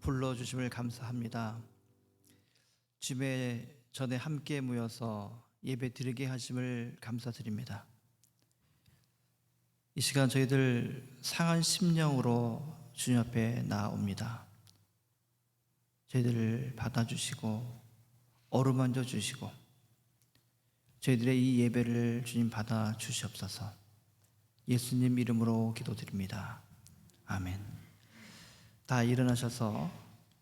불러주심을 감사합니다. 주의 전에 함께 모여서 예배 드리게 하심을 감사드립니다. 이 시간 저희들 상한 심령으로 주님 앞에 나옵니다. 저희들을 받아주시고 어루만져 주시고 저희들의 이 예배를 주님 받아 주시옵소서. 예수님 이름으로 기도드립니다. 아멘. 다 일어나셔서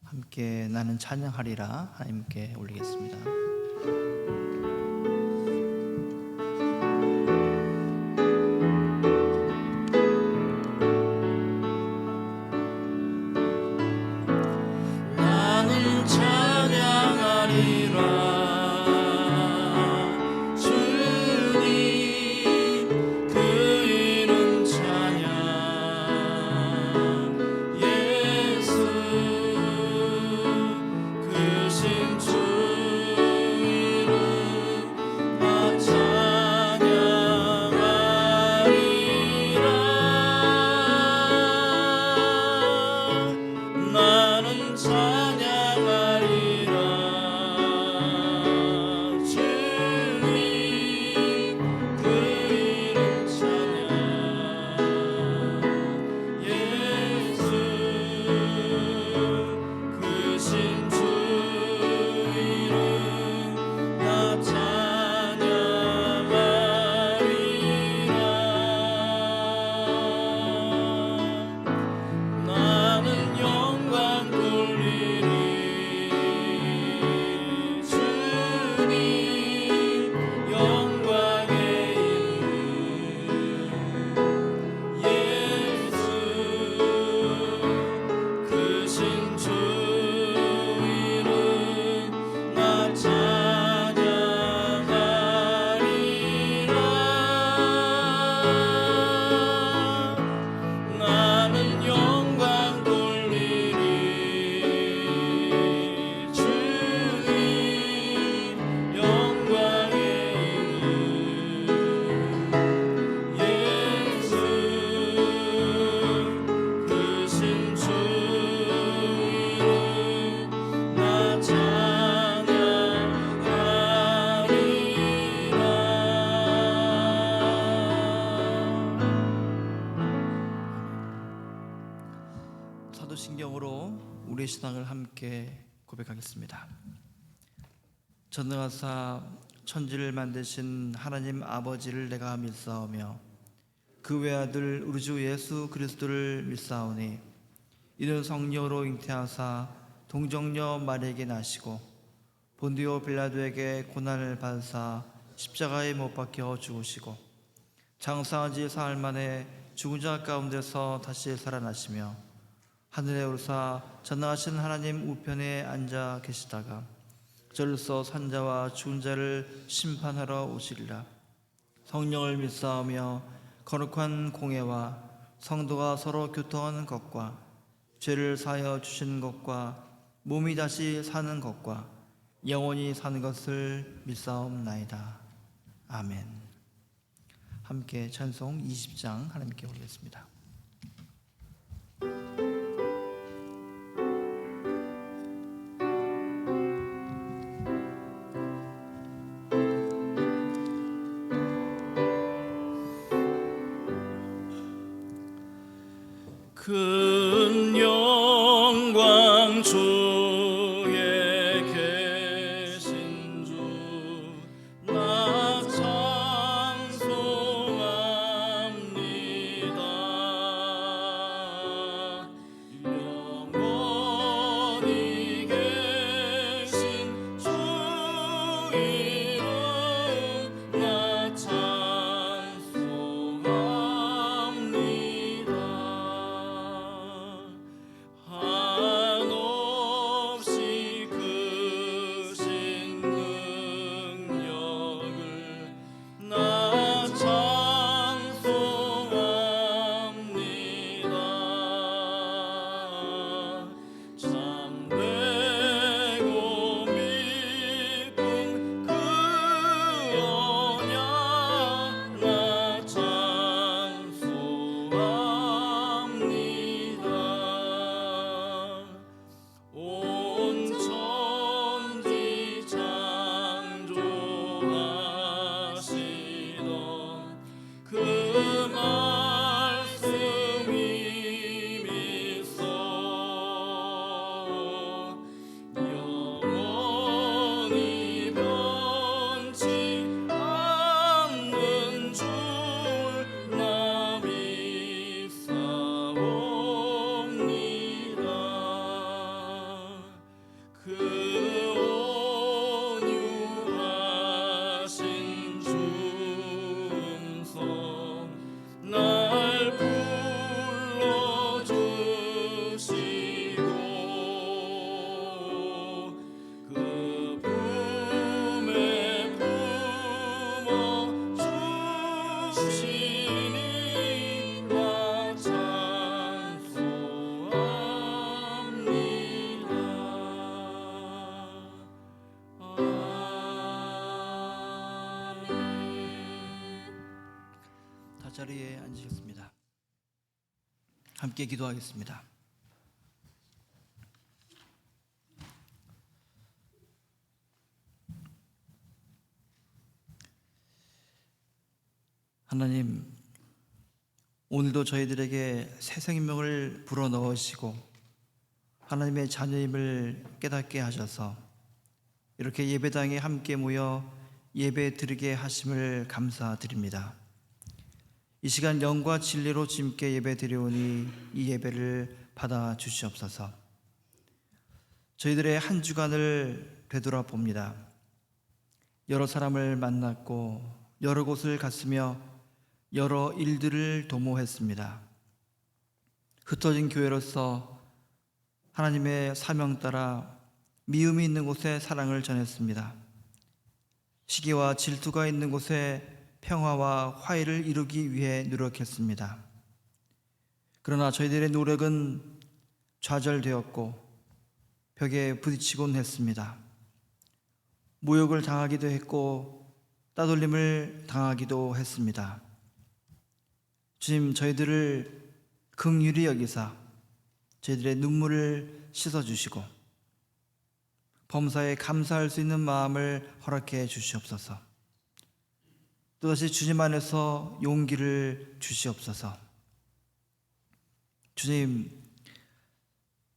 함께 나는 찬양하리라 하나님께 올리겠습니다. 나는 찬양하리라 사도신경으로 우리의 신앙을 함께 고백하겠습니다. 전능하사 천지를 만드신 하나님 아버지를 내가 믿사오며 그 외아들 우리 주 예수 그리스도를 믿사오니 이는 성령으로 잉태하사 동정녀 마리아에게 나시고 본디오 빌라도에게 고난을 받으사 십자가에 못 박혀 죽으시고 장사한 지 사흘 만에 죽은 자 가운데서 다시 살아나시며 하늘에 오르사 전능하신 하나님 우편에 앉아 계시다가 저로서 산자와 죽은 자를 심판하러 오시리라. 성령을 믿사오며 거룩한 공예와 성도가 서로 교통하는 것과 죄를 사하여 주시는 것과 몸이 다시 사는 것과 영원히 사는 것을 믿사옵나이다. 아멘. 함께 찬송 20장 하나님께 올리겠습니다. 큰 영광 주에 계신 주 나 찬송합니다. 영원히 계신 주 이름 나 찬송합니다. 자리에 앉으셨습니다. 함께 기도하겠습니다. 하나님, 오늘도 저희들에게 새 생명을 불어넣으시고 하나님의 자녀임을 깨닫게 하셔서 이렇게 예배당에 함께 모여 예배 드리게 하심을 감사드립니다. 이 시간 영과 진리로 주님께 예배 드려오니 이 예배를 받아 주시옵소서. 저희들의 한 주간을 되돌아봅니다. 여러 사람을 만났고 여러 곳을 갔으며 여러 일들을 도모했습니다. 흩어진 교회로서 하나님의 사명 따라 미움이 있는 곳에 사랑을 전했습니다. 시기와 질투가 있는 곳에 평화와 화해를 이루기 위해 노력했습니다. 그러나 저희들의 노력은 좌절되었고 벽에 부딪히곤 했습니다. 모욕을 당하기도 했고 따돌림을 당하기도 했습니다. 주님, 저희들을 긍휼히 여기사 저희들의 눈물을 씻어주시고 범사에 감사할 수 있는 마음을 허락해 주시옵소서. 또다시 주님 안에서 용기를 주시옵소서. 주님,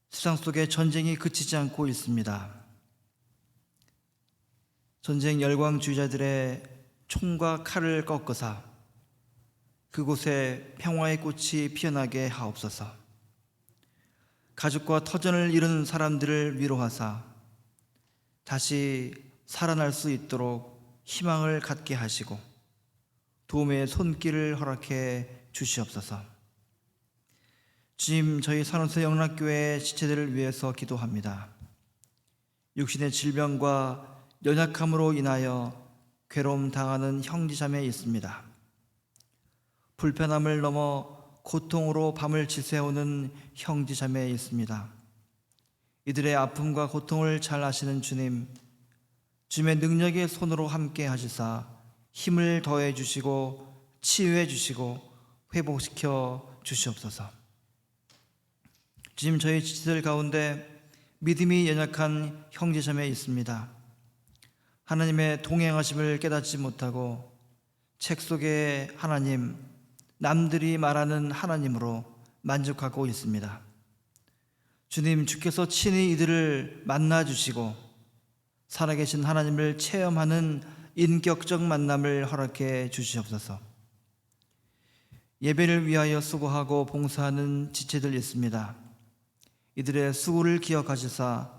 세상 속에 전쟁이 그치지 않고 있습니다. 전쟁 열광주의자들의 총과 칼을 꺾으사 그곳에 평화의 꽃이 피어나게 하옵소서. 가족과 터전을 잃은 사람들을 위로하사 다시 살아날 수 있도록 희망을 갖게 하시고 도움의 손길을 허락해 주시옵소서. 주님, 저희 산호세 영락교회 지체들을 위해서 기도합니다. 육신의 질병과 연약함으로 인하여 괴로움 당하는 형제자매 있습니다. 불편함을 넘어 고통으로 밤을 지새우는 형제자매 있습니다. 이들의 아픔과 고통을 잘 아시는 주님, 주님의 능력의 손으로 함께 하시사 힘을 더해 주시고 치유해 주시고 회복시켜 주시옵소서. 주님, 저희 지체들 가운데 믿음이 연약한 형제자매 있습니다. 하나님의 동행하심을 깨닫지 못하고 책 속에 하나님, 남들이 말하는 하나님으로 만족하고 있습니다. 주님, 주께서 친히 이들을 만나주시고 살아계신 하나님을 체험하는 인격적 만남을 허락해 주시옵소서. 예배를 위하여 수고하고 봉사하는 지체들 있습니다. 이들의 수고를 기억하시사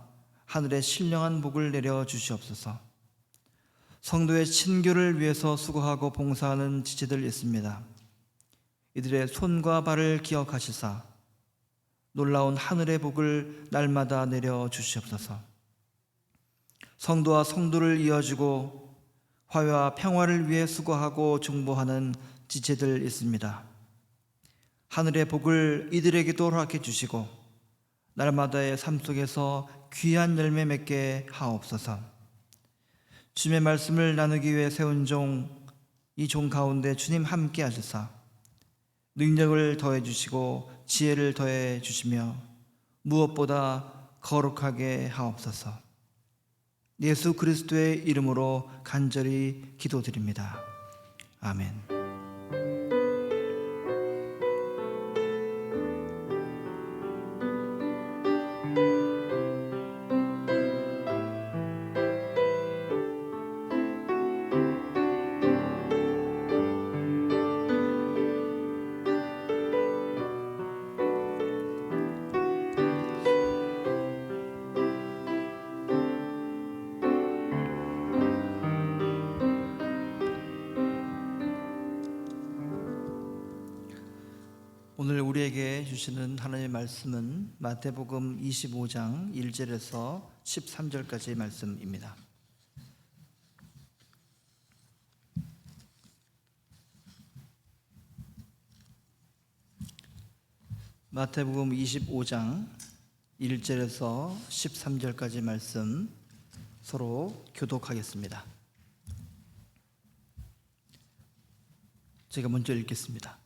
하늘의 신령한 복을 내려 주시옵소서. 성도의 친교를 위해서 수고하고 봉사하는 지체들 있습니다. 이들의 손과 발을 기억하시사 놀라운 하늘의 복을 날마다 내려 주시옵소서. 성도와 성도를 이어주고 화해와 평화를 위해 수고하고 중보하는 지체들 있습니다. 하늘의 복을 이들에게도 허락해 주시고 날마다의 삶 속에서 귀한 열매 맺게 하옵소서. 주님의 말씀을 나누기 위해 세운 이 종 가운데 주님 함께 하시사 능력을 더해 주시고 지혜를 더해 주시며 무엇보다 거룩하게 하옵소서. 예수 그리스도의 이름으로 간절히 기도드립니다. 아멘. 오늘 우리에게 주시는 하나님의 말씀은 마태복음 25장 1절에서 13절까지의 말씀입니다. 마태복음 25장 1절에서 13절까지 말씀 서로 교독하겠습니다. 제가 먼저 읽겠습니다.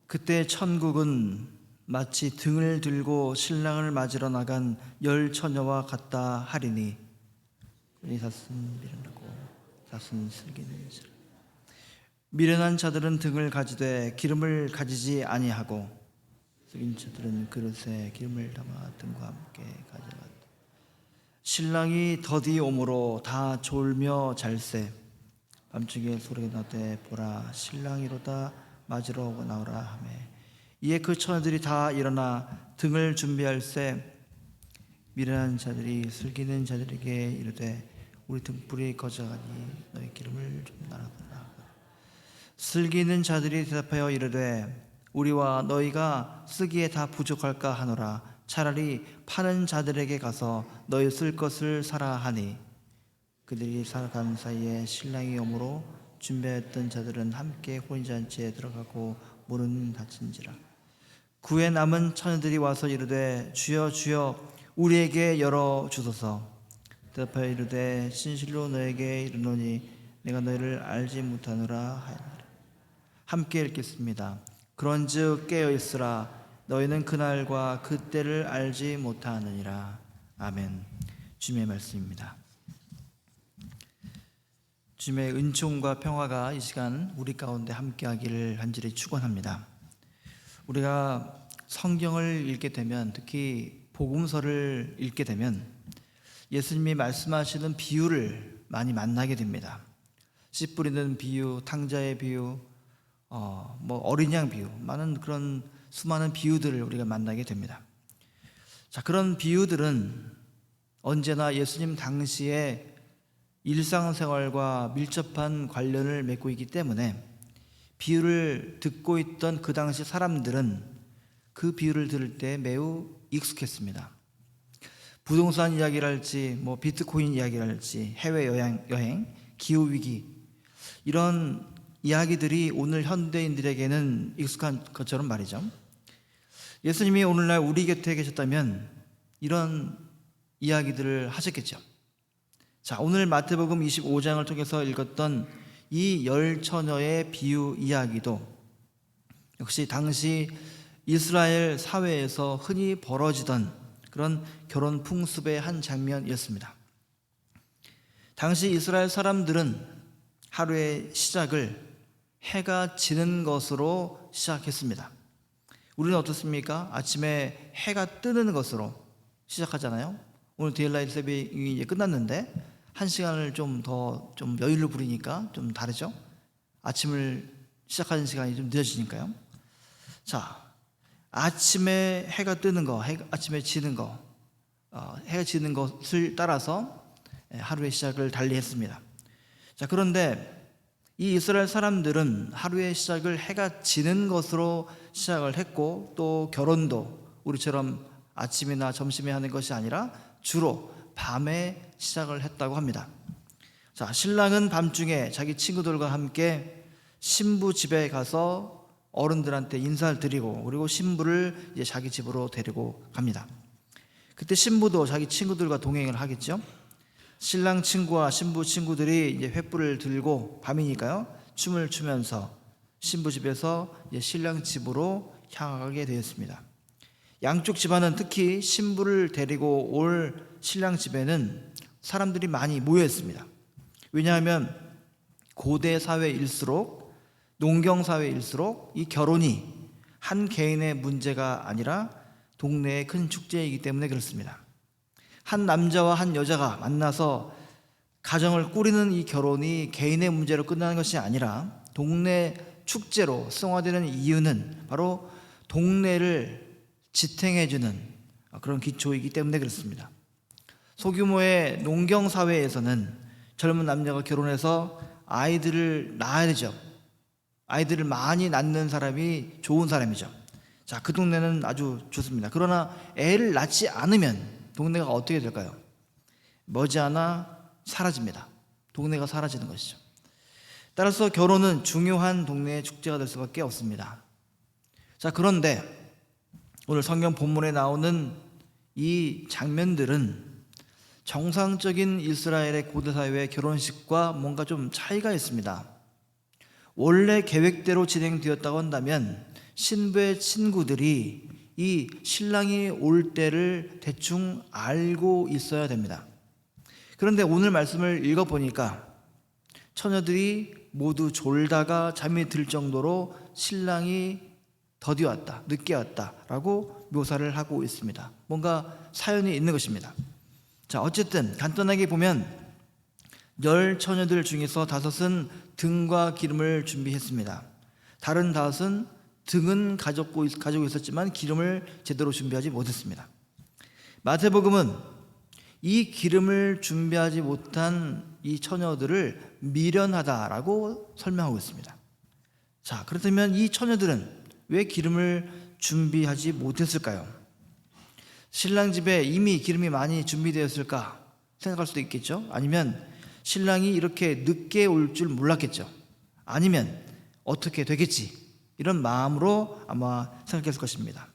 그때 천국은 마치 등을 들고 신랑을 맞으러 나간 10 처녀와 같다 하리니 사슴 미련하고 사슴 슬기는 자 미련한 자들은 등을 가지되 기름을 가지지 아니하고 슬긴 자들은 그릇에 기름을 담아 등과 함께 가져갔다. 신랑이 더디 오므로 다 졸며 잘세. 밤중에 소리가 나되 보라 신랑이로다 맞으러 나오라 하매 이에 그 처녀들이 다 일어나 등을 준비할세. 미련한 자들이 슬기는 자들에게 이르되 우리 등불이 거져가니 너희 기름을 좀 나눠달라. 슬기는 자들이 대답하여 이르되 우리와 너희가 쓰기에 다 부족할까 하노라. 차라리 파는 자들에게 가서 너희 쓸 것을 사라 하니 그들이 살아가는 사이에 신랑이 오므로 준비했던 자들은 함께 혼인잔치에 들어가고 문은 닫힌지라. 구에 남은 처녀들이 와서 이르되 주여 주여 우리에게 열어 주소서. 대답하여 이르되 진실로 너에게 이르노니 내가 너희를 알지 못하노라 하였느라. 함께 읽겠습니다. 그런즉 깨어 있으라. 너희는 그날과 그때를 알지 못하느니라. 아멘. 주님의 말씀입니다. 주님의 은총과 평화가 이 시간 우리 가운데 함께하기를 간절히 축원합니다. 우리가 성경을 읽게 되면, 특히 복음서를 읽게 되면 예수님이 말씀하시는 비유를 많이 만나게 됩니다. 씨 뿌리는 비유, 탕자의 비유, 어린 양 비유, 많은 그런 수많은 비유들을 우리가 만나게 됩니다. 자, 그런 비유들은 언제나 예수님 당시에 일상생활과 밀접한 관련을 맺고 있기 때문에 비유를 듣고 있던 그 당시 사람들은 그 비유를 들을 때 매우 익숙했습니다. 부동산 이야기를 할지, 비트코인 이야기를 할지, 해외여행, 기후위기, 이런 이야기들이 오늘 현대인들에게는 익숙한 것처럼 말이죠. 예수님이 오늘날 우리 곁에 계셨다면 이런 이야기들을 하셨겠죠. 자, 오늘 마태복음 25장을 통해서 읽었던 이 10 처녀의 비유 이야기도 역시 당시 이스라엘 사회에서 흔히 벌어지던 그런 결혼 풍습의 한 장면이었습니다. 당시 이스라엘 사람들은 하루의 시작을 해가 지는 것으로 시작했습니다. 우리는 어떻습니까? 아침에 해가 뜨는 것으로 시작하잖아요. 오늘 데일라이트 세빙이 이제 끝났는데 1시간을 좀 더 여유를 부리니까 좀 다르죠. 아침을 시작하는 시간이 좀 늦어지니까요. 자, 아침에 해가 뜨는 거, 아침에 지는 거, 해가 지는 것을 따라서 하루의 시작을 달리했습니다. 자, 그런데 이 이스라엘 사람들은 하루의 시작을 해가 지는 것으로 시작을 했고, 또 결혼도 우리처럼 아침이나 점심에 하는 것이 아니라 주로 밤에 시작을 했다고 합니다. 자, 신랑은 밤중에 자기 친구들과 함께 신부 집에 가서 어른들한테 인사를 드리고, 그리고 신부를 이제 자기 집으로 데리고 갑니다. 그때 신부도 자기 친구들과 동행을 하겠죠. 신랑 친구와 신부 친구들이 이제 횃불을 들고 밤이니까요, 춤을 추면서 신부 집에서 이제 신랑 집으로 향하게 되었습니다. 양쪽 집안은, 특히 신부를 데리고 올 신랑 집에는 사람들이 많이 모여 있습니다. 왜냐하면 고대 사회일수록, 농경 사회일수록 이 결혼이 한 개인의 문제가 아니라 동네의 큰 축제이기 때문에 그렇습니다. 한 남자와 한 여자가 만나서 가정을 꾸리는 이 결혼이 개인의 문제로 끝나는 것이 아니라 동네 축제로 승화되는 이유는 바로 동네를 지탱해주는 그런 기초이기 때문에 그렇습니다. 소규모의 농경 사회에서는 젊은 남녀가 결혼해서 아이들을 낳아야 되죠. 아이들을 많이 낳는 사람이 좋은 사람이죠. 자, 그 동네는 아주 좋습니다. 그러나 애를 낳지 않으면 동네가 어떻게 될까요? 머지않아 사라집니다. 동네가 사라지는 것이죠. 따라서 결혼은 중요한 동네의 축제가 될 수밖에 없습니다. 자, 그런데 오늘 성경 본문에 나오는 이 장면들은 정상적인 이스라엘의 고대 사회의 결혼식과 뭔가 좀 차이가 있습니다. 원래 계획대로 진행되었다고 한다면 신부의 친구들이 이 신랑이 올 때를 대충 알고 있어야 됩니다. 그런데 오늘 말씀을 읽어보니까 처녀들이 모두 졸다가 잠이 들 정도로 신랑이 더디 왔다, 늦게 왔다라고 묘사를 하고 있습니다. 뭔가 사연이 있는 것입니다. 자, 어쨌든 간단하게 보면 10 처녀들 중에서 5은 등과 기름을 준비했습니다. 다른 5은 등은 가지고 있었지만 기름을 제대로 준비하지 못했습니다. 마태복음은 이 기름을 준비하지 못한 이 처녀들을 미련하다라고 설명하고 있습니다. 자, 그렇다면 이 처녀들은 왜 기름을 준비하지 못했을까요? 신랑 집에 이미 기름이 많이 준비되었을까 생각할 수도 있겠죠. 아니면 신랑이 이렇게 늦게 올 줄 몰랐겠죠. 아니면 어떻게 되겠지, 이런 마음으로 아마 생각했을 것입니다.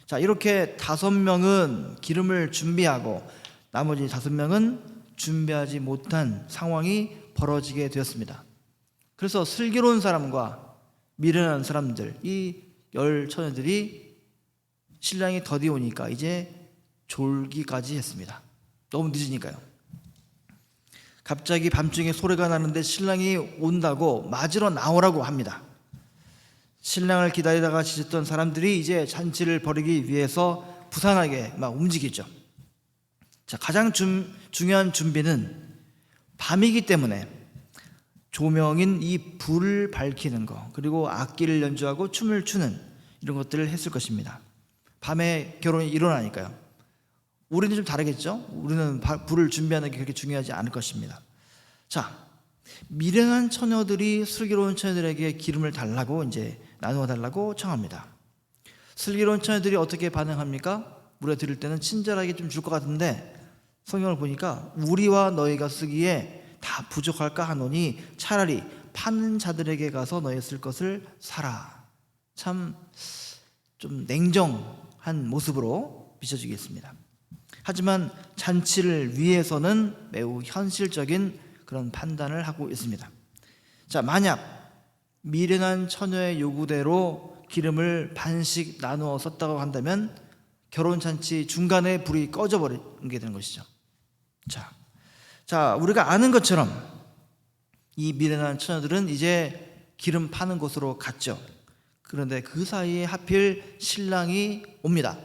자, 이렇게 5명은 기름을 준비하고 나머지 5명은 준비하지 못한 상황이 벌어지게 되었습니다. 그래서 슬기로운 사람과 미련한 사람들, 이 10 처녀들이 신랑이 더디 오니까 이제 졸기까지 했습니다. 너무 늦으니까요. 갑자기 밤중에 소리가 나는데 신랑이 온다고 맞으러 나오라고 합니다. 신랑을 기다리다가 지쳤던 사람들이 이제 잔치를 벌이기 위해서 부산하게 막 움직이죠. 자, 가장 중요한 준비는 밤이기 때문에 조명인 이 불을 밝히는 거, 그리고 악기를 연주하고 춤을 추는 이런 것들을 했을 것입니다. 밤에 결혼이 일어나니까요. 우리는 좀 다르겠죠? 우리는 불을 준비하는 게 그렇게 중요하지 않을 것입니다. 자, 미련한 처녀들이 슬기로운 처녀들에게 기름을 달라고, 이제 나누어 달라고 청합니다. 슬기로운 처녀들이 어떻게 반응합니까? 우리가 들을 때는 친절하게 좀 줄 것 같은데 성경을 보니까 우리와 너희가 쓰기에 다 부족할까 하노니 차라리 파는 자들에게 가서 너희 쓸 것을 사라. 참 좀 냉정한 모습으로 비춰지겠습니다. 하지만 잔치를 위해서는 매우 현실적인 그런 판단을 하고 있습니다. 자, 만약 미련한 처녀의 요구대로 기름을 반씩 나누어 썼다고 한다면 결혼잔치 중간에 불이 꺼져버리게 되는 것이죠. 자, 우리가 아는 것처럼 이 미련한 처녀들은 이제 기름 파는 곳으로 갔죠. 그런데 그 사이에 하필 신랑이 옵니다.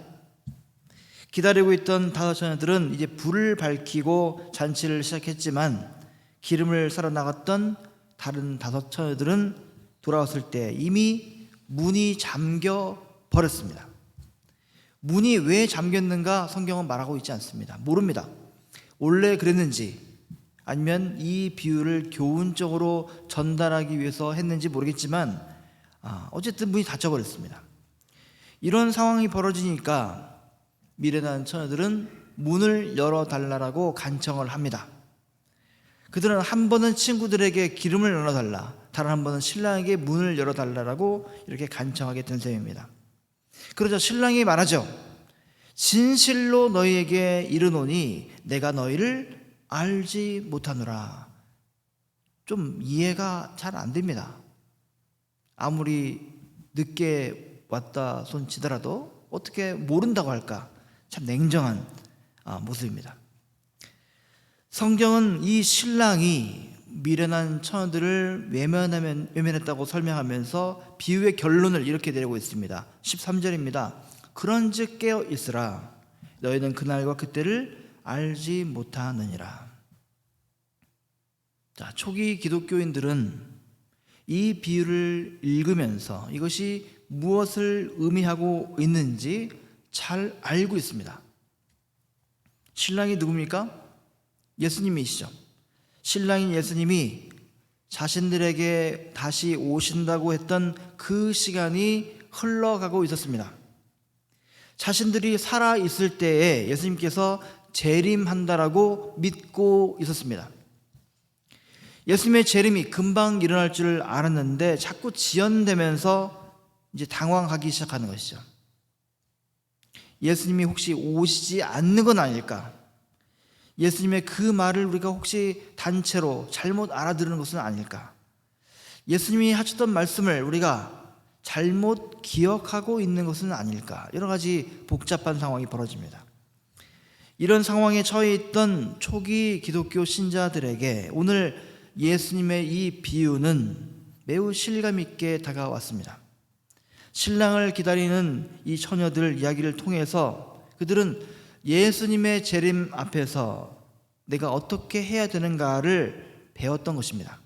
기다리고 있던 5 처녀들은 이제 불을 밝히고 잔치를 시작했지만 기름을 사러 나갔던 다른 5 처녀들은 돌아왔을 때 이미 문이 잠겨 버렸습니다. 문이 왜 잠겼는가 성경은 말하고 있지 않습니다. 모릅니다. 원래 그랬는지 아니면 이 비유를 교훈적으로 전달하기 위해서 했는지 모르겠지만 어쨌든 문이 닫혀버렸습니다. 이런 상황이 벌어지니까 미련한 처녀들은 문을 열어달라고 간청을 합니다. 그들은 한 번은 친구들에게 기름을 열어달라, 다른 한 번은 신랑에게 문을 열어달라고 이렇게 간청하게 된 셈입니다. 그러자 신랑이 말하죠. 진실로 너희에게 이르노니 내가 너희를 알지 못하노라. 좀 이해가 잘 안 됩니다. 아무리 늦게 왔다 손치더라도 어떻게 모른다고 할까? 참 냉정한 모습입니다. 성경은 이 신랑이 미련한 처녀들을 외면했다고 설명하면서 비유의 결론을 이렇게 내리고 있습니다. 13절입니다. 그런즉 깨어 있으라. 너희는 그날과 그때를 알지 못하느니라. 자, 초기 기독교인들은 이 비유를 읽으면서 이것이 무엇을 의미하고 있는지 잘 알고 있습니다. 신랑이 누굽니까? 예수님이시죠. 신랑인 예수님이 자신들에게 다시 오신다고 했던 그 시간이 흘러가고 있었습니다. 자신들이 살아있을 때에 예수님께서 재림한다라고 믿고 있었습니다. 예수님의 재림이 금방 일어날 줄 알았는데 자꾸 지연되면서 이제 당황하기 시작하는 것이죠. 예수님이 혹시 오시지 않는 건 아닐까? 예수님의 그 말을 우리가 혹시 단체로 잘못 알아들은 것은 아닐까? 예수님이 하셨던 말씀을 우리가 잘못 기억하고 있는 것은 아닐까? 여러 가지 복잡한 상황이 벌어집니다. 이런 상황에 처해 있던 초기 기독교 신자들에게 오늘 예수님의 이 비유는 매우 실감 있게 다가왔습니다. 신랑을 기다리는 이 처녀들 이야기를 통해서 그들은 예수님의 재림 앞에서 내가 어떻게 해야 되는가를 배웠던 것입니다.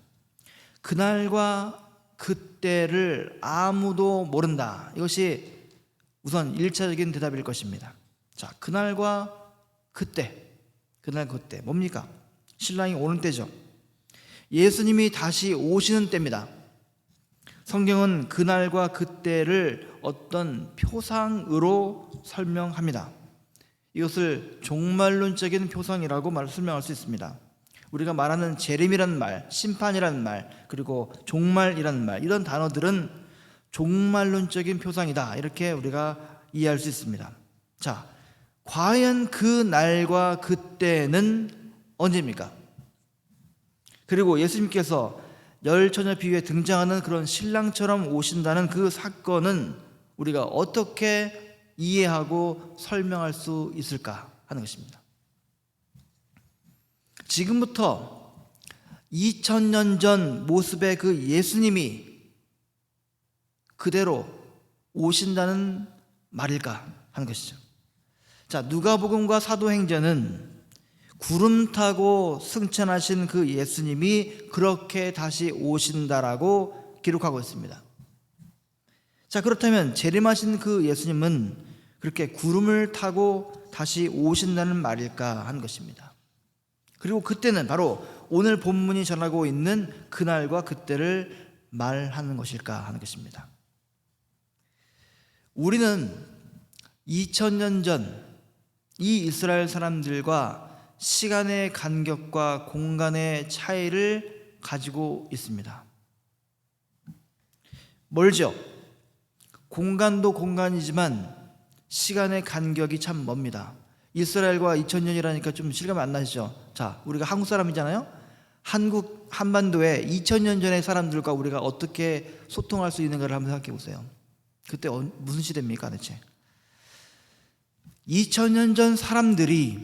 그날과 그때를 아무도 모른다. 이것이 우선 1차적인 대답일 것입니다. 자, 그날과 그때, 그날 그때 뭡니까? 신랑이 오는 때죠. 예수님이 다시 오시는 때입니다. 성경은 그날과 그때를 어떤 표상으로 설명합니다. 이것을 종말론적인 표상이라고 설명할 수 있습니다. 우리가 말하는 재림이라는 말, 심판이라는 말, 그리고 종말이라는 말, 이런 단어들은 종말론적인 표상이다, 이렇게 우리가 이해할 수 있습니다. 자, 과연 그 날과 그때는 언제입니까? 그리고 예수님께서 열 처녀 비유에 등장하는 그런 신랑처럼 오신다는 그 사건은 우리가 어떻게 이해하고 설명할 수 있을까 하는 것입니다. 지금부터 2000년 전 모습의 그 예수님이 그대로 오신다는 말일까 하는 것이죠. 자, 누가복음과 사도행전은 구름 타고 승천하신 그 예수님이 그렇게 다시 오신다라고 기록하고 있습니다. 자, 그렇다면 재림하신 그 예수님은 그렇게 구름을 타고 다시 오신다는 말일까 하는 것입니다. 그리고 그때는 바로 오늘 본문이 전하고 있는 그날과 그때를 말하는 것일까 하는 것입니다. 우리는 2000년 전 이 이스라엘 사람들과 시간의 간격과 공간의 차이를 가지고 있습니다. 멀죠? 공간도 공간이지만 시간의 간격이 참 멉니다. 이스라엘과 2000년이라니까 좀 실감 안 나시죠? 자, 우리가 한국 사람이잖아요. 한국 한반도에 2000년 전의 사람들과 우리가 어떻게 소통할 수 있는가를 한번 생각해 보세요. 그때 무슨 시대입니까 대체? 2000년 전 사람들이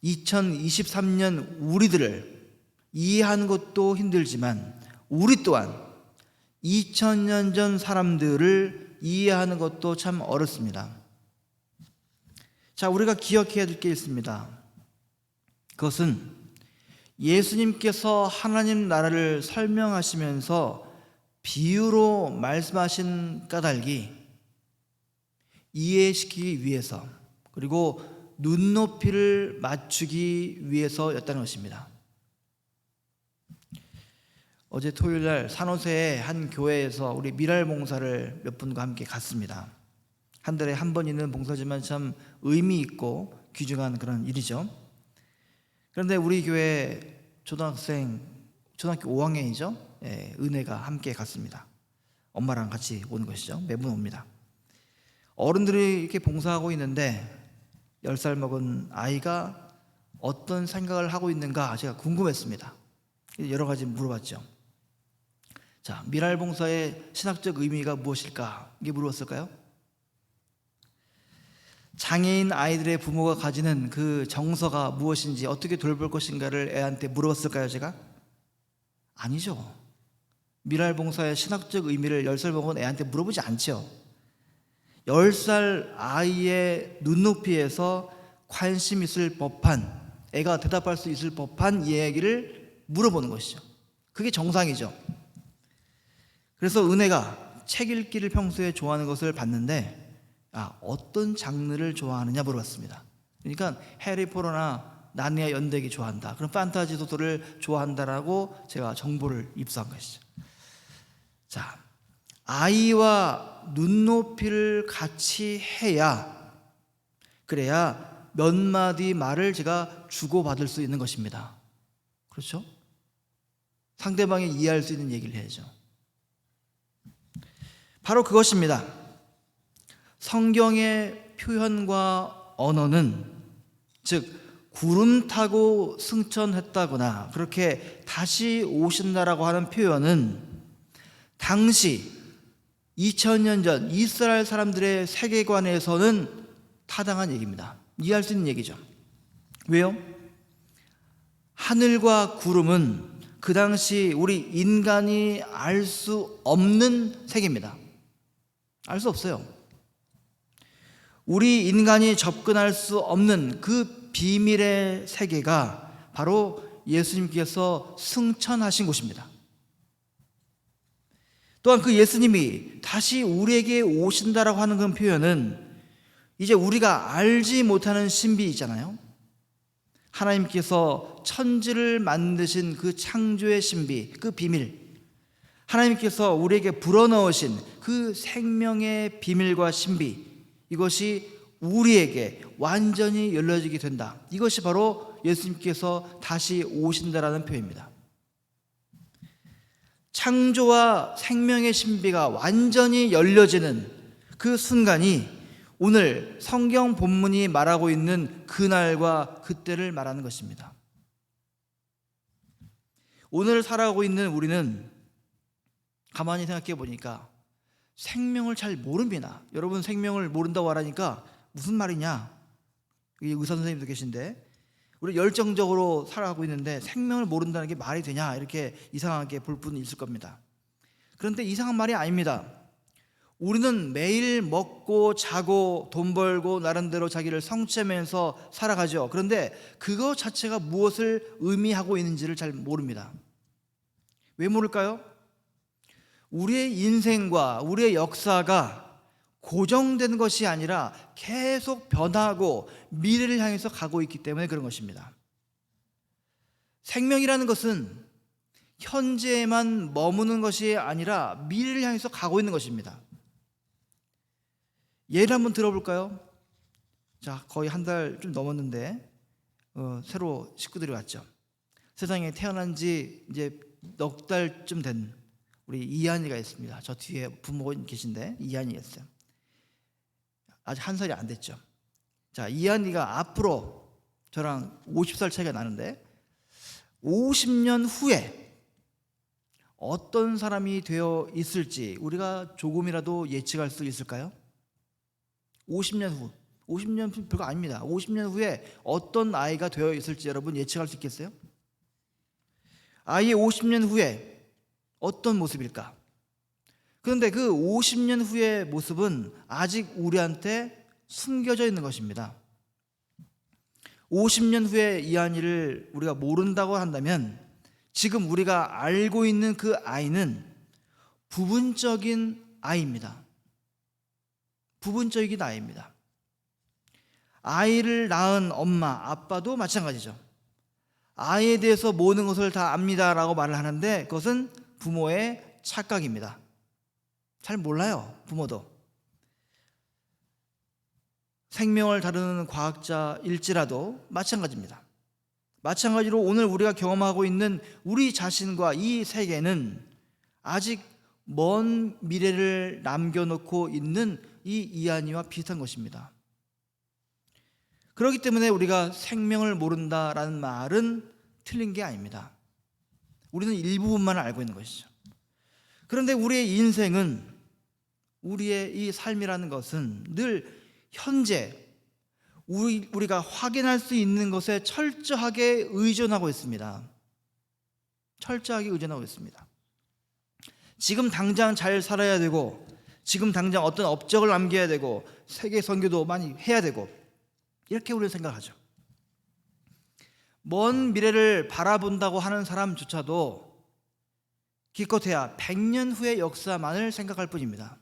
2023년 우리들을 이해하는 것도 힘들지만 우리 또한 2000년 전 사람들을 이해하는 것도 참 어렵습니다. 자, 우리가 기억해야 될 게 있습니다. 그것은 예수님께서 하나님 나라를 설명하시면서 비유로 말씀하신 까닭이 이해시키기 위해서, 그리고 눈높이를 맞추기 위해서였다는 것입니다. 어제 토요일날 산호세의 한 교회에서 우리 미랄 봉사를 몇 분과 함께 갔습니다. 한 달에 한 번 있는 봉사지만 참 의미 있고 귀중한 그런 일이죠. 그런데 우리 교회 초등학교 5학년이죠. 은혜가 함께 갔습니다. 엄마랑 같이 오는 것이죠. 매번 옵니다. 어른들이 이렇게 봉사하고 있는데 10살 먹은 아이가 어떤 생각을 하고 있는가 제가 궁금했습니다. 여러 가지 물어봤죠. 자, 미랄 봉사의 신학적 의미가 무엇일까? 이게 물어봤을까요? 장애인 아이들의 부모가 가지는 그 정서가 무엇인지, 어떻게 돌볼 것인가를 애한테 물어봤을까요, 제가? 아니죠. 미랄 봉사의 신학적 의미를 10살 먹은 애한테 물어보지 않죠. 10살 아이의 눈높이에서 관심 있을 법한, 애가 대답할 수 있을 법한 이야기를 물어보는 것이죠. 그게 정상이죠. 그래서 은혜가 책 읽기를 평소에 좋아하는 것을 봤는데 어떤 장르를 좋아하느냐 물어봤습니다. 그러니까 해리포터나 나니아 연대기 좋아한다, 그런 판타지 소설을 좋아한다라고 제가 정보를 입수한 것이죠. 자, 아이와 눈높이를 같이 해야, 그래야 몇 마디 말을 제가 주고받을 수 있는 것입니다. 그렇죠? 상대방이 이해할 수 있는 얘기를 해야죠. 바로 그것입니다. 성경의 표현과 언어는, 즉 구름 타고 승천했다거나 그렇게 다시 오신다라고 하는 표현은 당시 2000년 전 이스라엘 사람들의 세계관에서는 타당한 얘기입니다. 이해할 수 있는 얘기죠. 왜요? 하늘과 구름은 그 당시 우리 인간이 알 수 없는 세계입니다. 알 수 없어요. 우리 인간이 접근할 수 없는 그 비밀의 세계가 바로 예수님께서 승천하신 곳입니다. 또한 그 예수님이 다시 우리에게 오신다라고 하는 그 표현은 이제 우리가 알지 못하는 신비 있잖아요. 하나님께서 천지를 만드신 그 창조의 신비, 그 비밀, 하나님께서 우리에게 불어넣으신 그 생명의 비밀과 신비, 이것이 우리에게 완전히 열려지게 된다. 이것이 바로 예수님께서 다시 오신다라는 표현입니다. 창조와 생명의 신비가 완전히 열려지는 그 순간이 오늘 성경 본문이 말하고 있는 그날과 그때를 말하는 것입니다. 오늘 살아가고 있는 우리는 가만히 생각해 보니까 생명을 잘 모릅니다. 여러분, 생명을 모른다고 하니까 무슨 말이냐? 여기 의사 선생님도 계신데, 우리 열정적으로 살아가고 있는데 생명을 모른다는 게 말이 되냐, 이렇게 이상하게 볼 분이 있을 겁니다. 그런데 이상한 말이 아닙니다. 우리는 매일 먹고 자고 돈 벌고 나름대로 자기를 성취하면서 살아가죠. 그런데 그거 자체가 무엇을 의미하고 있는지를 잘 모릅니다. 왜 모를까요? 우리의 인생과 우리의 역사가 고정된 것이 아니라 계속 변하고 미래를 향해서 가고 있기 때문에 그런 것입니다. 생명이라는 것은 현재에만 머무는 것이 아니라 미래를 향해서 가고 있는 것입니다. 예를 한번 들어볼까요? 자, 거의 한 달 좀 넘었는데 새로 식구들이 왔죠. 세상에 태어난 지 이제 넉 달쯤 된 우리 이한이가 있습니다. 저 뒤에 부모님 계신데 이한이가 있어요. 아직 한 살이 안 됐죠. 자, 이한이가 앞으로 저랑 50살 차이가 나는데 50년 후에 어떤 사람이 되어 있을지 우리가 조금이라도 예측할 수 있을까요? 50년 후, 50년 별거 아닙니다. 50년 후에 어떤 아이가 되어 있을지 여러분 예측할 수 있겠어요? 아이의 50년 후에 어떤 모습일까? 그런데 그 50년 후의 모습은 아직 우리한테 숨겨져 있는 것입니다. 50년 후의 이한이를 우리가 모른다고 한다면 지금 우리가 알고 있는 그 아이는 부분적인 아이입니다. 부분적인 아이입니다. 아이를 낳은 엄마, 아빠도 마찬가지죠. 아이에 대해서 모든 것을 다 압니다라고 말을 하는데 그것은 부모의 착각입니다. 잘 몰라요, 부모도. 생명을 다루는 과학자일지라도 마찬가지입니다. 마찬가지로 오늘 우리가 경험하고 있는 우리 자신과 이 세계는 아직 먼 미래를 남겨놓고 있는 이 이한이와 비슷한 것입니다. 그렇기 때문에 우리가 생명을 모른다라는 말은 틀린 게 아닙니다. 우리는 일부분만 알고 있는 것이죠. 그런데 우리의 인생은, 우리의 이 삶이라는 것은 늘 현재 우리가 확인할 수 있는 것에 철저하게 의존하고 있습니다. 철저하게 의존하고 있습니다. 지금 당장 잘 살아야 되고, 지금 당장 어떤 업적을 남겨야 되고, 세계 선교도 많이 해야 되고, 이렇게 우리는 생각하죠. 먼 미래를 바라본다고 하는 사람조차도 기껏해야 100년 후의 역사만을 생각할 뿐입니다.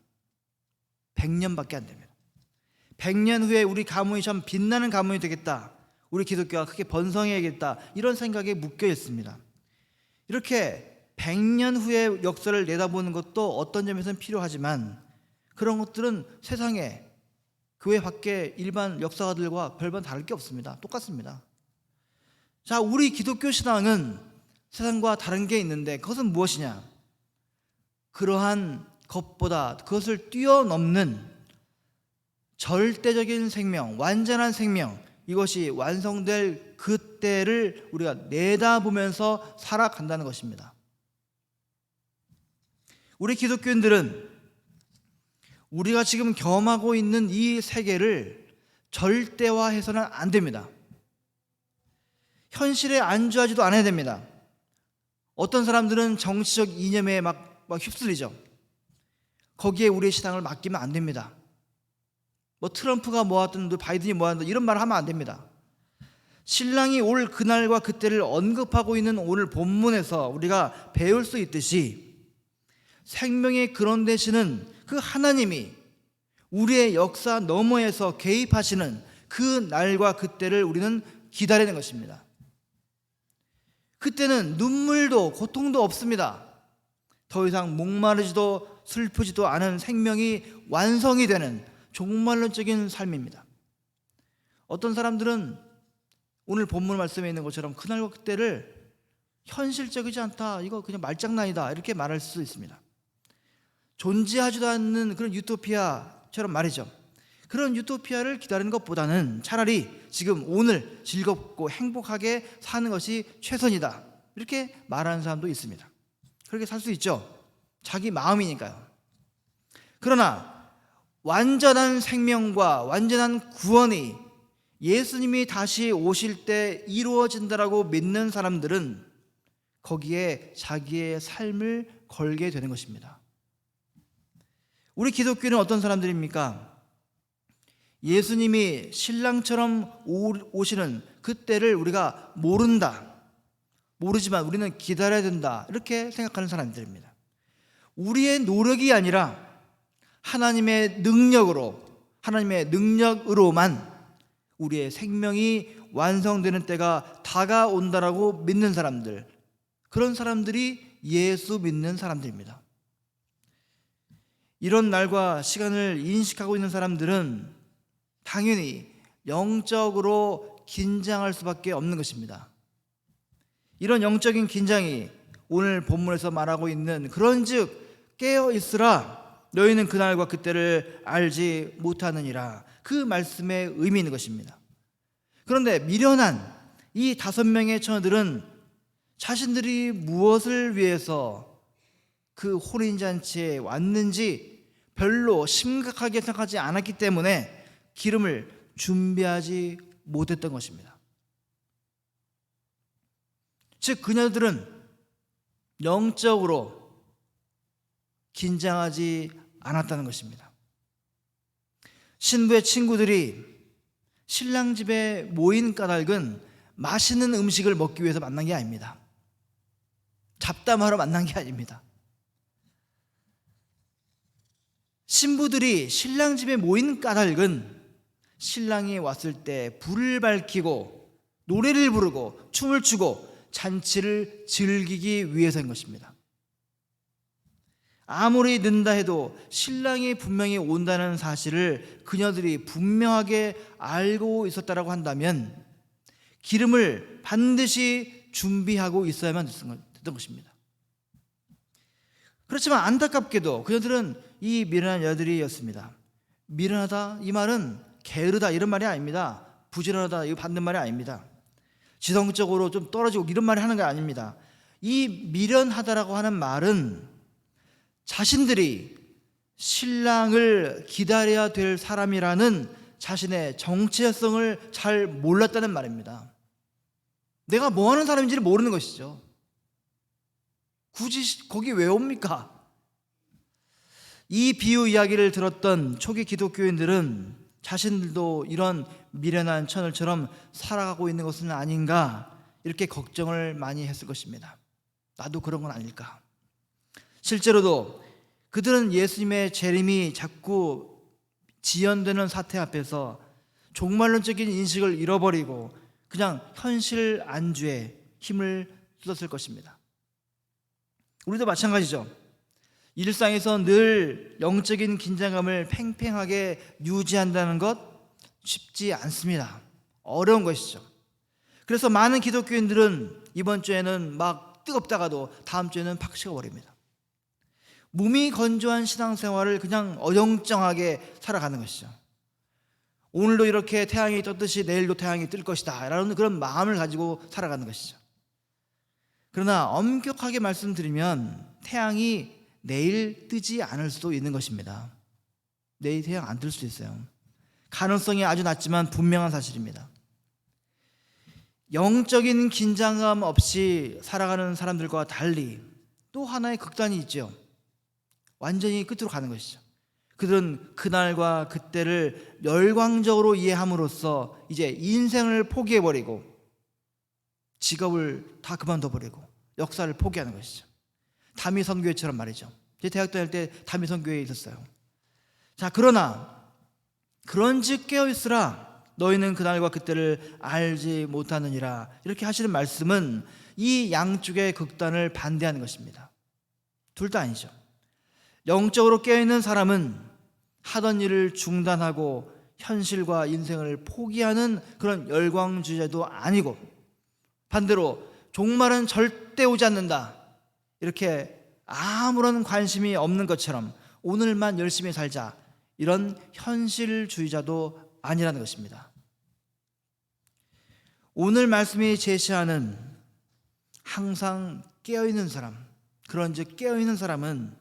100년밖에 안 됩니다. 100년 후에 우리 가문이 참 빛나는 가문이 되겠다, 우리 기독교가 크게 번성해야겠다, 이런 생각에 묶여 있습니다. 이렇게 100년 후의 역사를 내다보는 것도 어떤 점에서는 필요하지만 그런 것들은 세상에 교회 밖에 일반 역사가들과 별반 다를 게 없습니다. 똑같습니다. 자, 우리 기독교 신앙은 세상과 다른 게 있는데 그것은 무엇이냐? 그러한 것보다 그것을 뛰어넘는 절대적인 생명, 완전한 생명, 이것이 완성될 그때를 우리가 내다보면서 살아간다는 것입니다. 우리 기독교인들은 우리가 지금 경험하고 있는 이 세계를 절대화해서는 안 됩니다. 현실에 안주하지도 않아야 됩니다. 어떤 사람들은 정치적 이념에 막 휩쓸리죠. 거기에 우리의 신앙을 맡기면 안 됩니다. 뭐 트럼프가 뭐하든 바이든이 뭐하든 이런 말 하면 안 됩니다. 신랑이 올 그날과 그때를 언급하고 있는 오늘 본문에서 우리가 배울 수 있듯이 생명의 근원 되시는 그 하나님이 우리의 역사 너머에서 개입하시는 그 날과 그때를 우리는 기다리는 것입니다. 그때는 눈물도 고통도 없습니다. 더 이상 목마르지도 슬프지도 않은 생명이 완성이 되는 종말론적인 삶입니다. 어떤 사람들은 오늘 본문 말씀에 있는 것처럼 그날과 그때를 현실적이지 않다, 이거 그냥 말장난이다, 이렇게 말할 수 있습니다. 존재하지도 않는 그런 유토피아처럼 말이죠. 그런 유토피아를 기다리는 것보다는 차라리 지금 오늘 즐겁고 행복하게 사는 것이 최선이다, 이렇게 말하는 사람도 있습니다. 그렇게 살 수 있죠. 자기 마음이니까요. 그러나 완전한 생명과 완전한 구원이 예수님이 다시 오실 때 이루어진다라고 믿는 사람들은 거기에 자기의 삶을 걸게 되는 것입니다. 우리 기독교는 어떤 사람들입니까? 예수님이 신랑처럼 오시는 그때를 우리가 모르지만 우리는 기다려야 된다, 이렇게 생각하는 사람들입니다. 우리의 노력이 아니라 하나님의 능력으로만 우리의 생명이 완성되는 때가 다가온다라고 믿는 사람들, 그런 사람들이 예수 믿는 사람들입니다. 이런 날과 시간을 인식하고 있는 사람들은 당연히 영적으로 긴장할 수밖에 없는 것입니다. 이런 영적인 긴장이 오늘 본문에서 말하고 있는 그런즉 깨어 있으라 너희는 그날과 그때를 알지 못하느니라, 그 말씀에 의미 있는 것입니다. 그런데 미련한 이 5명의 처녀들은 자신들이 무엇을 위해서 그 혼인잔치에 왔는지 별로 심각하게 생각하지 않았기 때문에 기름을 준비하지 못했던 것입니다. 즉 그녀들은 영적으로 긴장하지 않았다는 것입니다. 신부의 친구들이 신랑 집에 모인 까닭은 맛있는 음식을 먹기 위해서 만난 게 아닙니다. 잡담하러 만난 게 아닙니다. 신부들이 신랑 집에 모인 까닭은 신랑이 왔을 때 불을 밝히고 노래를 부르고 춤을 추고 잔치를 즐기기 위해서인 것입니다. 아무리 늦다 해도 신랑이 분명히 온다는 사실을 그녀들이 분명하게 알고 있었다라고 한다면 기름을 반드시 준비하고 있어야만 됐던 것입니다. 그렇지만 안타깝게도 그녀들은 이 미련한 여자들이었습니다. 미련하다, 이 말은 게으르다 이런 말이 아닙니다. 부지런하다 이거 받는 말이 아닙니다. 지성적으로 좀 떨어지고 이런 말을 하는 게 아닙니다. 이 미련하다라고 하는 말은 자신들이 신랑을 기다려야 될 사람이라는 자신의 정체성을 잘 몰랐다는 말입니다. 내가 뭐 하는 사람인지를 모르는 것이죠. 굳이 거기 왜 옵니까? 이 비유 이야기를 들었던 초기 기독교인들은 자신들도 이런 미련한 처녀처럼 살아가고 있는 것은 아닌가, 이렇게 걱정을 많이 했을 것입니다. 나도 그런 건 아닐까. 실제로도 그들은 예수님의 재림이 자꾸 지연되는 사태 앞에서 종말론적인 인식을 잃어버리고 그냥 현실 안주에 힘을 쏟았을 것입니다. 우리도 마찬가지죠. 일상에서 늘 영적인 긴장감을 팽팽하게 유지한다는 것 쉽지 않습니다. 어려운 것이죠. 그래서 많은 기독교인들은 이번 주에는 막 뜨겁다가도 다음 주에는 팍 식어버립니다. 몸이 건조한 신앙생활을 그냥 어정쩡하게 살아가는 것이죠. 오늘도 이렇게 태양이 떴듯이 내일도 태양이 뜰 것이다 라는 그런 마음을 가지고 살아가는 것이죠. 그러나 엄격하게 말씀드리면 태양이 내일 뜨지 않을 수도 있는 것입니다. 내일 태양 안 뜰 수도 있어요. 가능성이 아주 낮지만 분명한 사실입니다. 영적인 긴장감 없이 살아가는 사람들과 달리 또 하나의 극단이 있죠. 완전히 끝으로 가는 것이죠. 그들은 그날과 그때를 열광적으로 이해함으로써 이제 인생을 포기해버리고 직업을 다 그만둬버리고 역사를 포기하는 것이죠. 다미선교회처럼 말이죠. 제 대학 다닐 때 다미선교회에 있었어요. 자, 그러나 그런즉 깨어있으라 너희는 그날과 그때를 알지 못하느니라, 이렇게 하시는 말씀은 이 양쪽의 극단을 반대하는 것입니다. 둘 다 아니죠. 영적으로 깨어있는 사람은 하던 일을 중단하고 현실과 인생을 포기하는 그런 열광주의자도 아니고, 반대로 종말은 절대 오지 않는다, 이렇게 아무런 관심이 없는 것처럼 오늘만 열심히 살자, 이런 현실주의자도 아니라는 것입니다. 오늘 말씀이 제시하는 항상 깨어있는 사람, 그런즉 깨어있는 사람은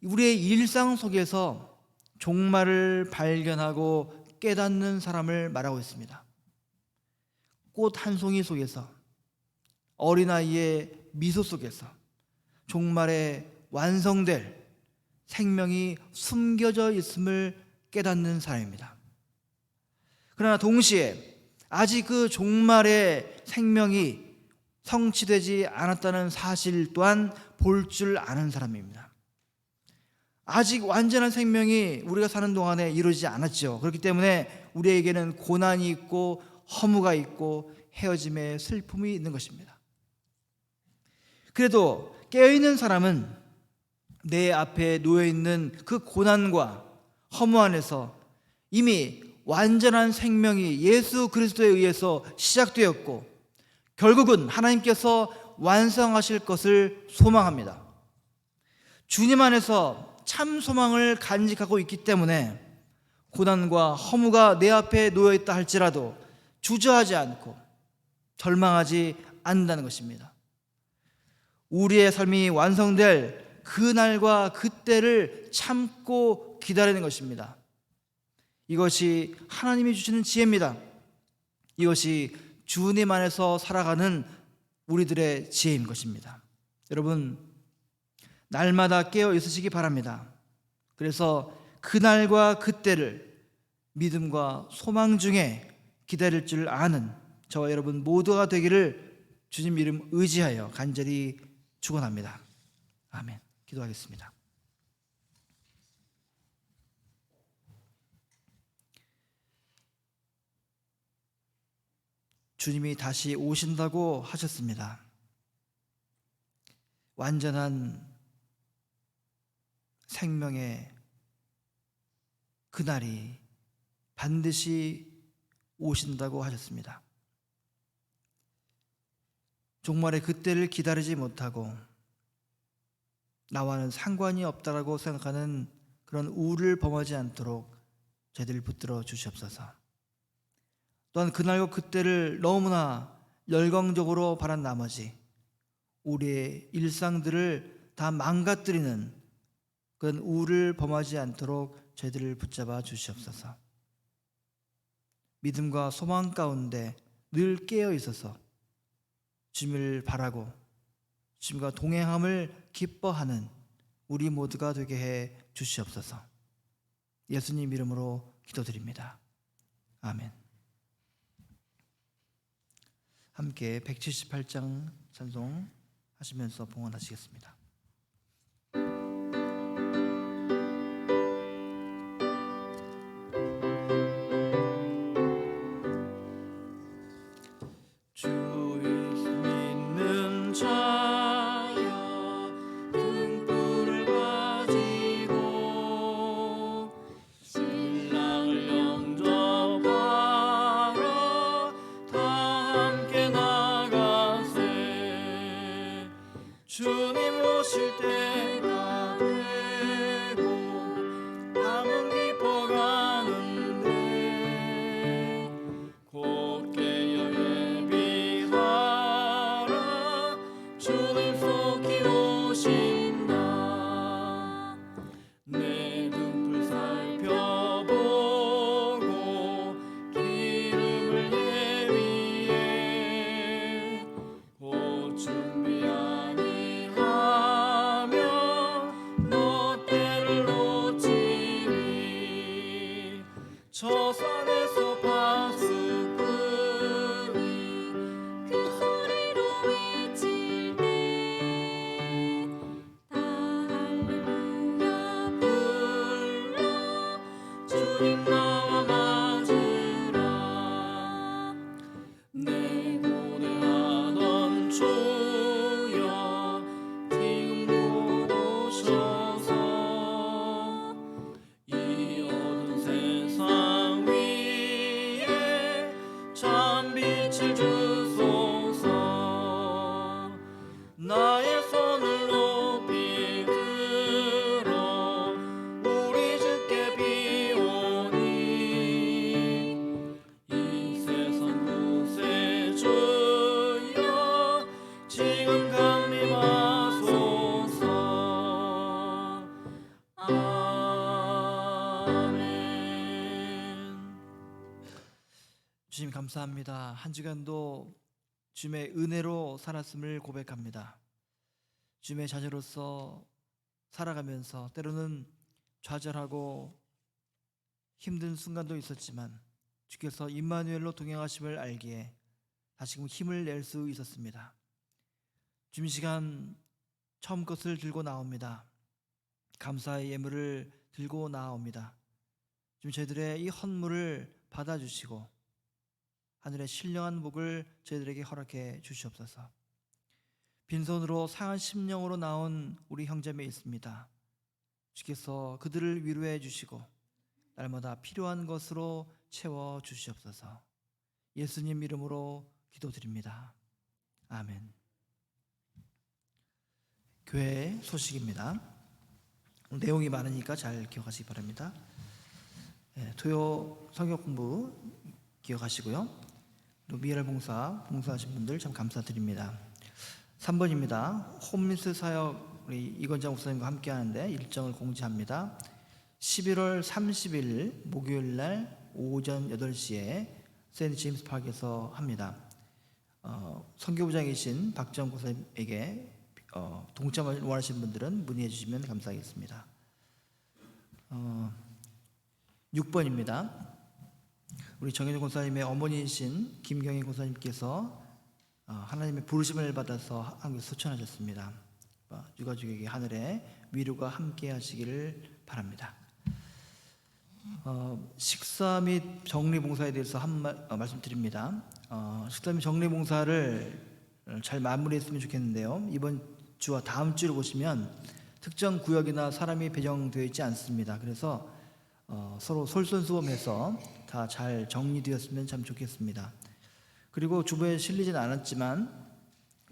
우리의 일상 속에서 종말을 발견하고 깨닫는 사람을 말하고 있습니다. 꽃 한 송이 속에서, 어린아이의 미소 속에서 종말에 완성될 생명이 숨겨져 있음을 깨닫는 사람입니다. 그러나 동시에 아직 그 종말의 생명이 성취되지 않았다는 사실 또한 볼 줄 아는 사람입니다. 아직 완전한 생명이 우리가 사는 동안에 이루어지지 않았죠. 그렇기 때문에 우리에게는 고난이 있고 허무가 있고 헤어짐의 슬픔이 있는 것입니다. 그래도 깨어있는 사람은 내 앞에 놓여있는 그 고난과 허무 안에서 이미 완전한 생명이 예수 그리스도에 의해서 시작되었고 결국은 하나님께서 완성하실 것을 소망합니다. 주님 안에서 참 소망을 간직하고 있기 때문에 고난과 허무가 내 앞에 놓여있다 할지라도 주저하지 않고 절망하지 않는다는 것입니다. 우리의 삶이 완성될 그날과 그때를 참고 기다리는 것입니다. 이것이 하나님이 주시는 지혜입니다. 이것이 주님 안에서 살아가는 우리들의 지혜인 것입니다. 여러분, 날마다 깨어 있으시기 바랍니다. 그래서 그날과 그때를 믿음과 소망 중에 기다릴 줄 아는 저와 여러분 모두가 되기를 주님 이름 의지하여 간절히 축원합니다. 아멘. 기도하겠습니다. 주님이 다시 오신다고 하셨습니다. 완전한 생명의 그날이 반드시 오신다고 하셨습니다. 종말의 그때를 기다리지 못하고 나와는 상관이 없다라고 생각하는 그런 우를 범하지 않도록 저희들을 붙들어 주시옵소서. 또한 그날과 그때를 너무나 열광적으로 바란 나머지 우리의 일상들을 다 망가뜨리는 그런 우를 범하지 않도록 저희들을 붙잡아 주시옵소서. 믿음과 소망 가운데 늘 깨어 있어서 주님을 바라고 주님과 동행함을 기뻐하는 우리 모두가 되게 해 주시옵소서. 예수님 이름으로 기도드립니다. 아멘. 함께 178장 찬송 하시면서 봉헌하시겠습니다. 주 믿는 자여 등불을 가지고 신랑을 영접하러 다 함께 나가세. 주님을 빛을 주소서. 나의 손을 높이 들어 우리 주께 비오니 이 세상 구세주여 지금 강림하소서. 아멘. 주님 감사합니다. 한 주간도 주님의 은혜로 살았음을 고백합니다. 주님의 자녀로서 살아가면서 때로는 좌절하고 힘든 순간도 있었지만 주께서 임마누엘로 동행하심을 알기에 다시금 힘을 낼 수 있었습니다. 주님 시간 처음 것을 들고 나옵니다. 감사의 예물을 들고 나옵니다. 주님 저희들의 이 헌물을 받아주시고 하늘의 신령한 복을 저희들에게 허락해 주시옵소서. 빈손으로 상한 심령으로 나온 우리 형제매 있습니다. 주께서 그들을 위로해 주시고 날마다 필요한 것으로 채워 주시옵소서. 예수님 이름으로 기도드립니다. 아멘. 교회 소식입니다. 내용이 많으니까 잘 기억하시기 바랍니다. 토요 성경 공부 기억하시고요. 또 미랄 봉사하신 분들 참 감사드립니다. 3번입니다. 홈미스 사역 우리 이건장 목사님과 함께 하는데 일정을 공지합니다. 11월 30일 목요일 날 오전 8시에 세인트 제임스 파크에서 합니다. 선교부장이신 박정 목사님에게 동참을 원하시는 분들은 문의해 주시면 감사하겠습니다. 6번입니다. 우리 정현주 권사님의 어머니이신 김경희 권사님께서 하나님의 부르심을 받아서 한국에 소천하셨습니다. 유가족에게 하늘의 위로가 함께 하시기를 바랍니다. 식사 및 정리봉사에 대해서 말씀드립니다. 식사 및 정리봉사를 잘 마무리했으면 좋겠는데요. 이번 주와 다음 주를 보시면 특정 구역이나 사람이 배정되어 있지 않습니다. 그래서 서로 솔선수범해서 다 잘 정리되었으면 참 좋겠습니다. 그리고 주보에 실리지는 않았지만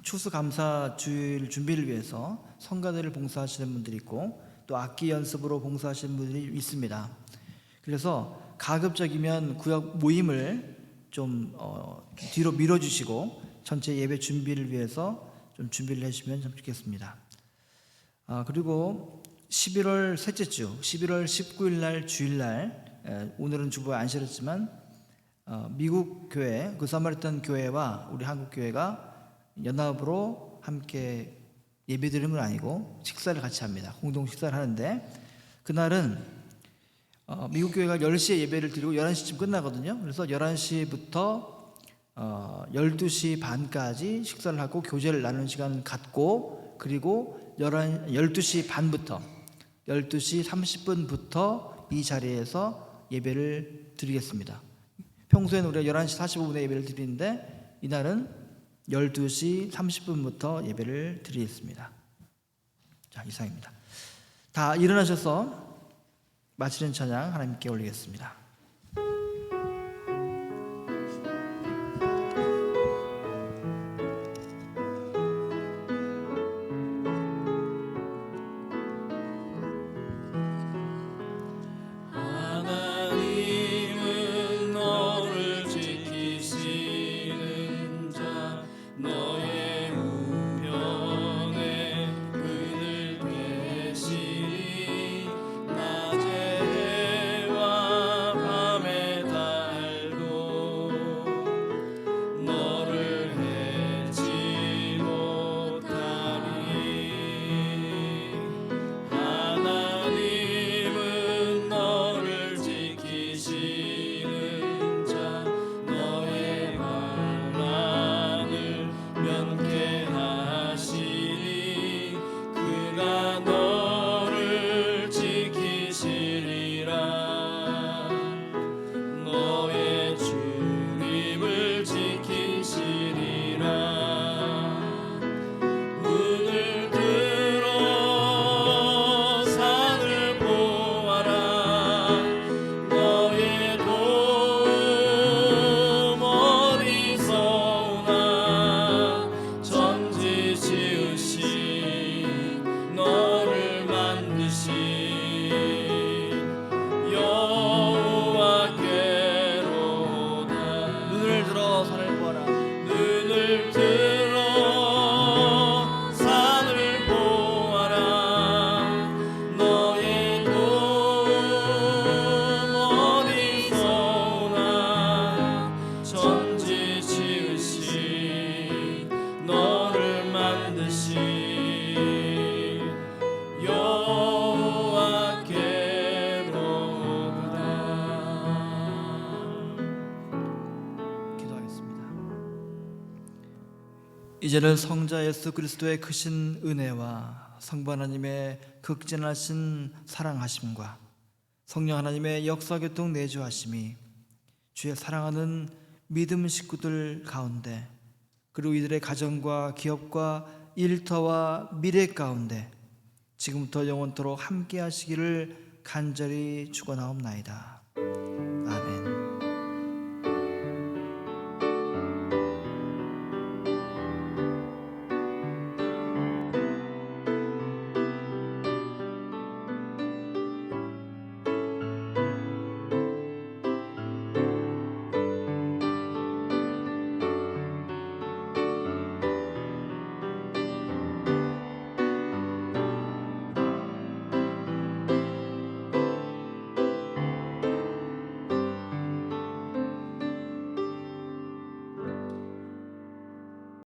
추수감사주일 준비를 위해서 성가대를 봉사하시는 분들이 있고 또 악기 연습으로 봉사하시는 분들이 있습니다. 그래서 가급적이면 구역 모임을 좀 뒤로 밀어주시고 전체 예배 준비를 위해서 좀 준비를 해주시면 참 좋겠습니다. 그리고 11월 셋째 주 11월 19일 날 주일날 오늘은 주보에 안 실었지만 미국 교회 그 사마리탄 교회와 우리 한국 교회가 연합으로 함께 예배드리는 건 아니고 식사를 같이 합니다. 공동 식사를 하는데 그날은 미국 교회가 10시에 예배를 드리고 11시쯤 끝나거든요. 그래서 11시부터 12시 반까지 식사를 하고 교제를 나누는 시간을 갖고 그리고 12시 반부터 12시 30분부터 이 자리에서 예배를 드리겠습니다. 평소에는 우리가 11시 45분에 예배를 드리는데 이날은 12시 30분부터 예배를 드리겠습니다. 자, 이상입니다. 다 일어나셔서 마치는 찬양 하나님께 올리겠습니다. 낮의 해와 이제는 성자 예수 그리스도의 크신 은혜와 성부 하나님의 극진하신 사랑하심과 성령 하나님의 역사교통 내주하심이 주의 사랑하는 믿음 식구들 가운데, 그리고 이들의 가정과 기업과 일터와 미래 가운데 지금부터 영원토록 함께 하시기를 간절히 축원하옵나이다.